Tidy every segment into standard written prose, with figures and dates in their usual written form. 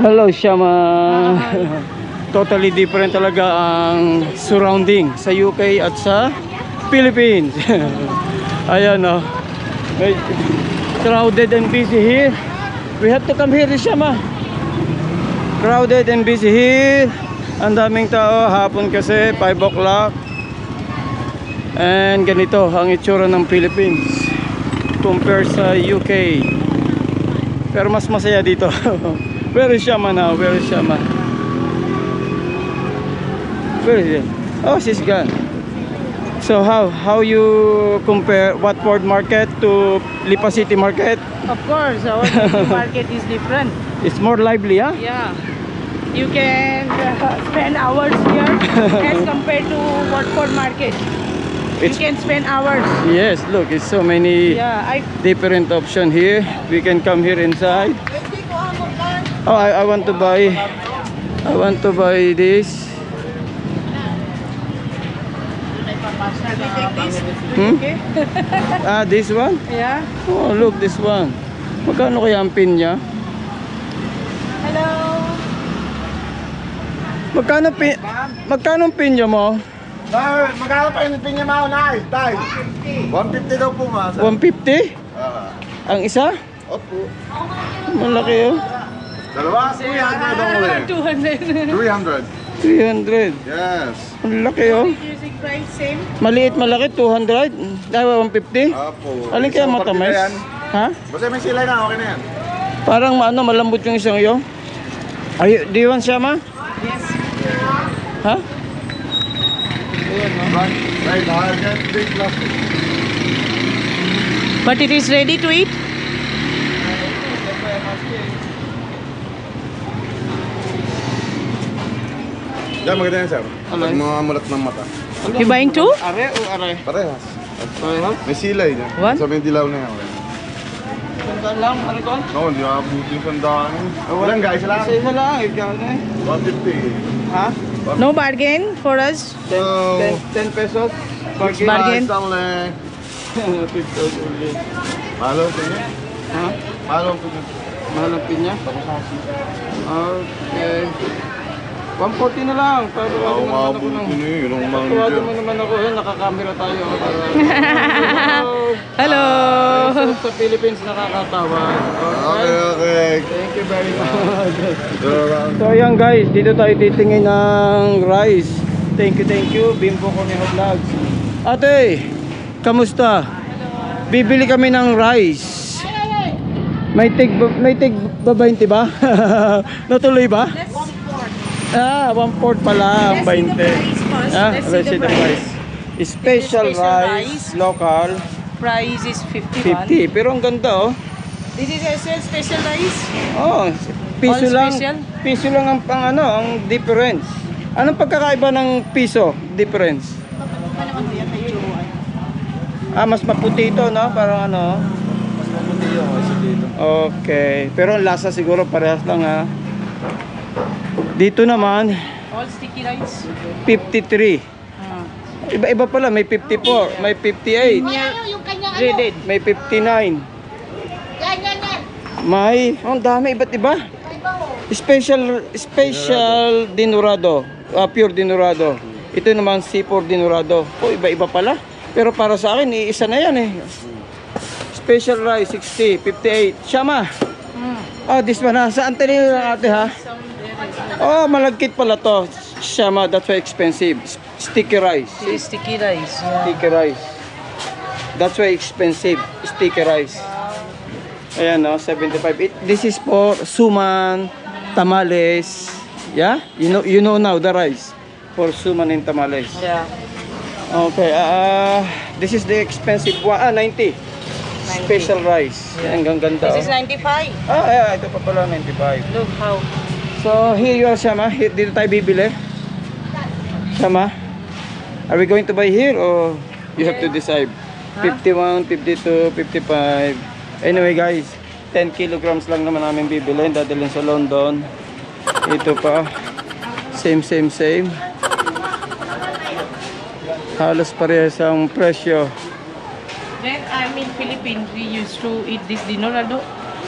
Hello, Shama. Totally different talaga ang surrounding sa UK at sa Philippines. Ayan o. May crowded and busy here. We have to come here, Shama. Crowded and busy here. Ang daming tao. Hapon kasi 5 o'clock. And ganito ang itsura ng Philippines compare sa UK. Pero mas masaya dito. Where is Shama now? Where is Shama? Where is it? Oh, she's gone. So how you compare Watford market to Lipa City market? Of course, our city market is different. It's more lively, huh? Yeah, you can spend hours here as compared to Watford market. You can spend hours. Yes, look, it's so many different option here. We can come here inside. Oh, I want to buy this. Ah, this one? Yeah. Oh, look, this one. Magkano kaya ang pin niya? Hello. Magkano ang pin niya mo? Magkano pa yung pin niya mo, Nay? Tay? 150 daw po, ma. 150? Ang isa? Opo. Malaki oh. Dalawa? 300 daw 300. 300. Yes. Ang laki oh. Music price same. Maliit malaki 200. Dahil 150. Opo. Alin kaya matamis? Ha? Basta may silay na, okay na yan. Parang malambot yung isang iyo. Ay, do you want Shama? Yes. Ha? Right, big plastic. But it is ready to eat. Diyan, maganda yan, sir. Pag mga mulat ng mata. You buying two? Are o are? Parehas. Parehas? May silay niya. One? Sabi yung dilaw na yan. Sandaan lang, ano ko? No, hindi makabuti yung sandaan. Walang guys, lang. Isa lang, ikaw na eh. 150. Ha? No bargain for us. 10 pesos? Bargain. Lang. 50 ulit. Mahalo ang pinya. Ha? Mahalo ang pinya. Mahal ang pinya? Okay. 140 na lang. Ako makabuti na yun. Yun ang Tawagan mo manager. naman ako. Nakakamera tayo. Hello. Sa Philippines nakakatawa. Okay. Thank you very much. So ayan guys, dito tayo titingin ng rice. Thank you. Bimbo Cornejo Vlogs. Ate, kamusta? Bibili kami ng rice. May tig ba 20 ba? Natuloy ba? Ah, 1/4 pala ang 20. Ah, let's see the price. Special rice, local, Price is 51. 50. Pero ang ganda oh. This is as well special rice. Oh, piso All lang. special? Piso lang ang ang difference. Anong pagkakaiba ng piso difference? Ah, mas maputi ito, no? Parang ano? Mas mabuti yung kasi dito. Okay. Pero ang lasa siguro parehas lang ha. Dito naman, All sticky rice. 53. Iba-iba pala. May 54, may 58, Breaded. may 59. May, ang dami, iba't iba. Special dinurado, pure dinurado. Ito naman C4 dinurado. Oh, iba-iba pala. Pero para sa akin, isa na yan eh. Special rice 60, 58. Shama. Oh, this one ha. Saan tayo lang ate ha? Oh, malagkit pala to. Shama, that's why expensive. Sticky rice. Sticky rice. Sticky rice. That's why expensive. Sticky rice. Ayan no, 75. This is for suman, tamales. Yeah? You know now the rice for suman and tamales. Yeah. Okay, this is the expensive one. 90. Special rice. Ang ganda. This is 95. Yeah, ito pa pala 95. Look how. So, here you are, Shama. Dito tayo bibili. Shama, are we going to buy here or you have to decide? 51, 52, 55. Anyway guys, 10 kilograms lang naman namin bibilhin. Dadalhin sa London. Ito pa. Same. Halos parehas ang presyo. Then I'm in Philippines. We used to eat this dinner,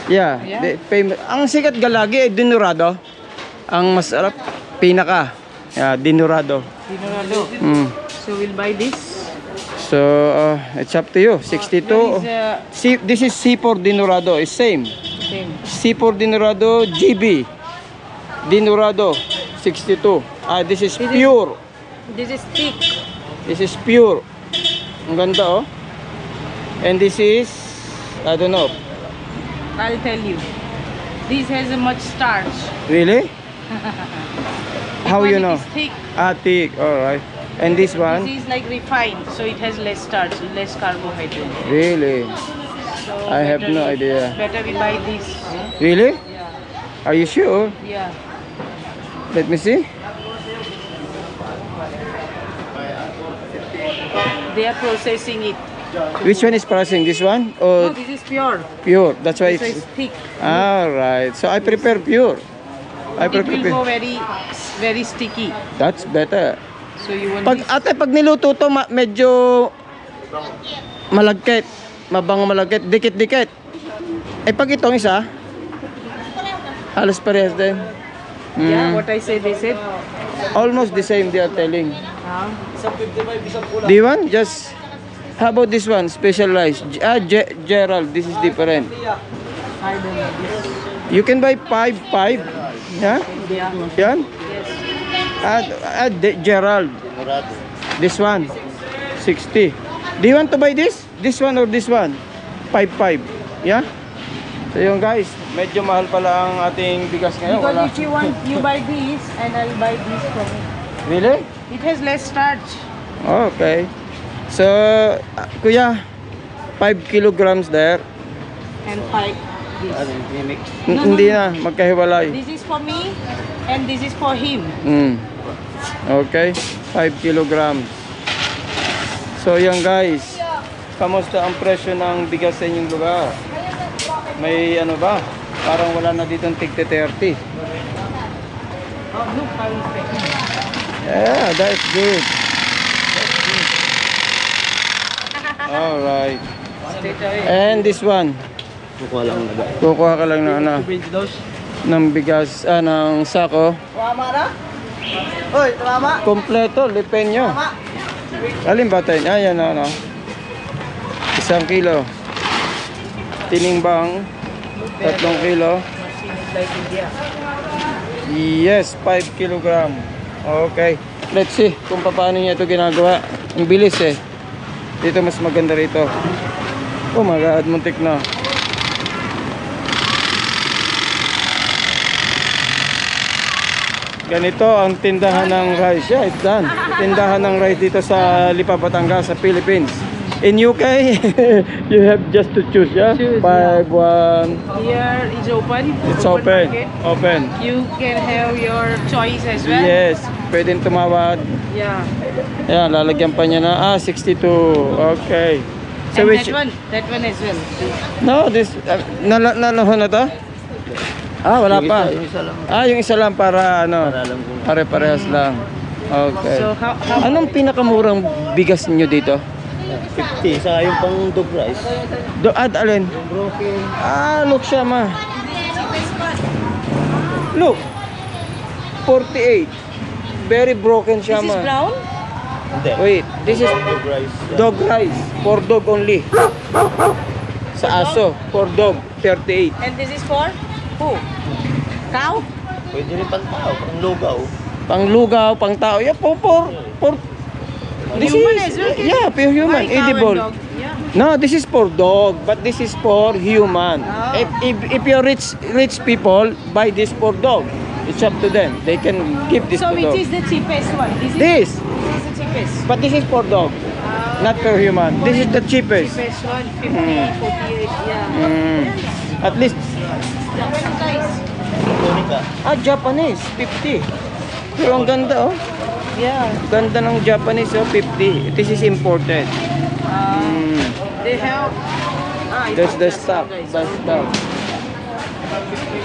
Yeah, Yeah. famous. Ang sikat galagi ay dinurado. Ang masarap, pinaka. Yeah, dinurado. Dinarado. Mm. So we'll buy this. So, it's up to you. 62. There This is C4 dinurado. It's same. same. C4 dinurado, GB. Dinurado, 62. This is pure. This is thick. This is pure. Ang ganda, oh. And this is, I don't know. I'll tell you. This has a much starch. Really? How you know? It is thick. Thick. Alright. And this one? This is like refined, so it has less starch, less carbohydrate. Really? So I have better- no idea. Better we buy this. Really? Yeah. Are you sure? Yeah. Let me see. They are processing it. Which one is pricing? This one? No, Or this is pure. pure? That's why This one it's... is thick. Alright. So I prepare pure. I It will prepare go pure. very sticky. That's better. So you want Pag this? pag niluto to medyo malagkit, mabango malagkit, dikit-dikit. Pag itong isa, halos parehas din. Yeah, what I say, they said. Almost the same they are telling. Huh? Do you want? Just, how about this one? Special rice. Gerald, this is different. I don't know this. You can buy 5. Yeah? Yeah. Yan? Yes. Gerald. This one, 60. Do you want to buy this? This one or this one? 5. Yeah? So yun guys, medyo mahal pala ang ating bigas ngayon. Because Wala. if you want, you buy this and I'll buy this from you. Really? It has less starch. Okay. So, kuya, 5 kilograms there. And 5 this. No, Hindi no. na, magkahiwalay. This is for me and this is for him. Okay, 5 kilograms. So yan guys, kamusta ang presyo ng bigas sa inyong lugar? May ano ba? Parang wala na dito ng tigte 30. Oh, look how it's packing. Yeah, that's good. Alright. Straight away. And this one, kukuha ka lang ng ano, ng bigas, ng sako. Tama na? Oy, tama. Kompleto, lipenyo. Alin ba tayo? Ayan na, ano. 1 kilo. Tinimbang, 3 kilo. Machine is like India. Yes, 5 kilogram. Okay. Let's see kung paano niya ito ginagawa. Ang bilis eh. Dito mas maganda rito. Oh my God, muntik na. Ganito ang tindahan ng rice. Yeah, it's done. Tindahan ng rice dito sa Lipa, Batangas, sa Philippines. In UK, you have just to choose, yeah? Choose, 5, 1. Here is open. It's open. Market. Open. You can have your choice as well. Yes, pwedeng tumawad. Yeah. Ayan, lalagyan pa niya na. 62. Okay. So And which... that one as well. No, this... nalahon na to? Wala pa. Yung isa lang para ano, pare-parehas lang. Okay. So how Anong pinakamurang bigas niyo dito? 50 sa yung pang dog rice. Alin? Look siya ma. Look. 48. Very broken siya this is ma. brown? Hindi. Wait, this is Dog rice. dog rice. For dog only. Sa aso. For dog. 38. And this is for who? Cow? Pwede rin pang tao, pang lugaw. Panglugaw, pang tao. Yeah, for Human as well? Yeah, pure human, Why cow and edible. dog? Yeah. No, this is for dog, but this is for human. Oh. If you're rich people, buy this for dog. It's up to them. They can give this So to which dog. is the cheapest one? This, This is the cheapest. but this is for dog, not for human. This is the cheapest. Cheapest one, 50, 48, yeah. At least, Japanese rice. Tonica. Japanese, 50. Pero ang ganda oh. Yeah. Ganda ng Japanese oh, 50. This is imported. They have... That's the stuff. That's stuff.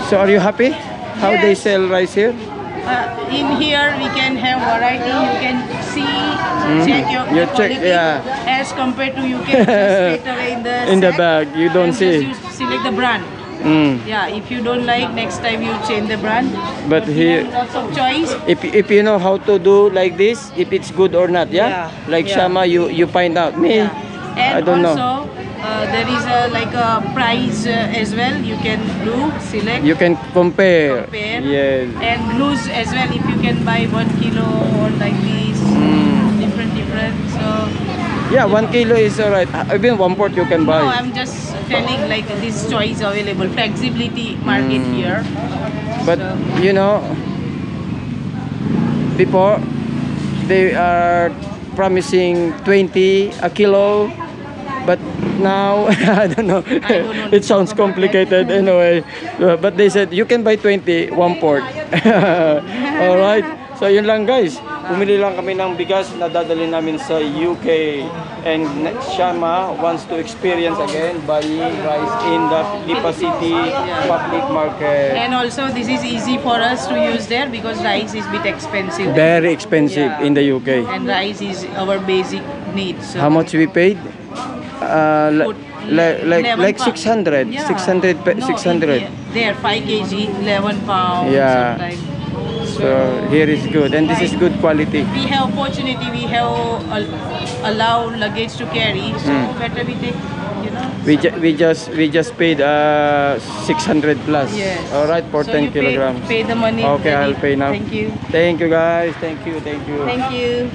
So are you happy? How they Yes. sell rice here? In here we can have variety. You can see, check your You check, quality. yeah. As compared to you can just straight away in the In the set bag, you don't and see. Just you select the brand. Yeah, if you don't like, next time you change the brand. But we here, have lots of choice. if you know how to do like this, if it's good or not, yeah? Yeah, Like yeah. Shama, you find out. Me, Yeah. And I don't know. also, there is a price as well. You can do, select, You can compare. compare. Yes. And blues as well. If you can buy 1 kilo or like this, different. So Yeah, 1 kilo is alright. Even 1/4 you can buy. no, I'm just telling like this choice available, flexibility market here. But So, you know, before they are promising 20 a kilo, but now I don't know. don't know. It sounds complicated anyway. But they said you can buy 20, 1/4. All right. So yun lang guys. Bumili lang kami ng bigas na dadalhin namin sa UK. And Shama wants to experience again buying rice in the Lipa City public market. and also this is easy for us to use there because rice is bit expensive. Very expensive Yeah. in the UK. And rice is our basic need. So How much we paid? Put Like 11 600, Yeah. 600, No, 600. there 5 kg, 11 pounds. Yeah. Sometimes. So here is good, and this is good quality. We have opportunity. We have allow luggage to carry. So better we take. You know. We just paid 600 plus. Yes. All right, for So 10 you kilograms. Pay the money. Okay, I'll pay now. Thank you. Thank you guys. Thank you. Thank you.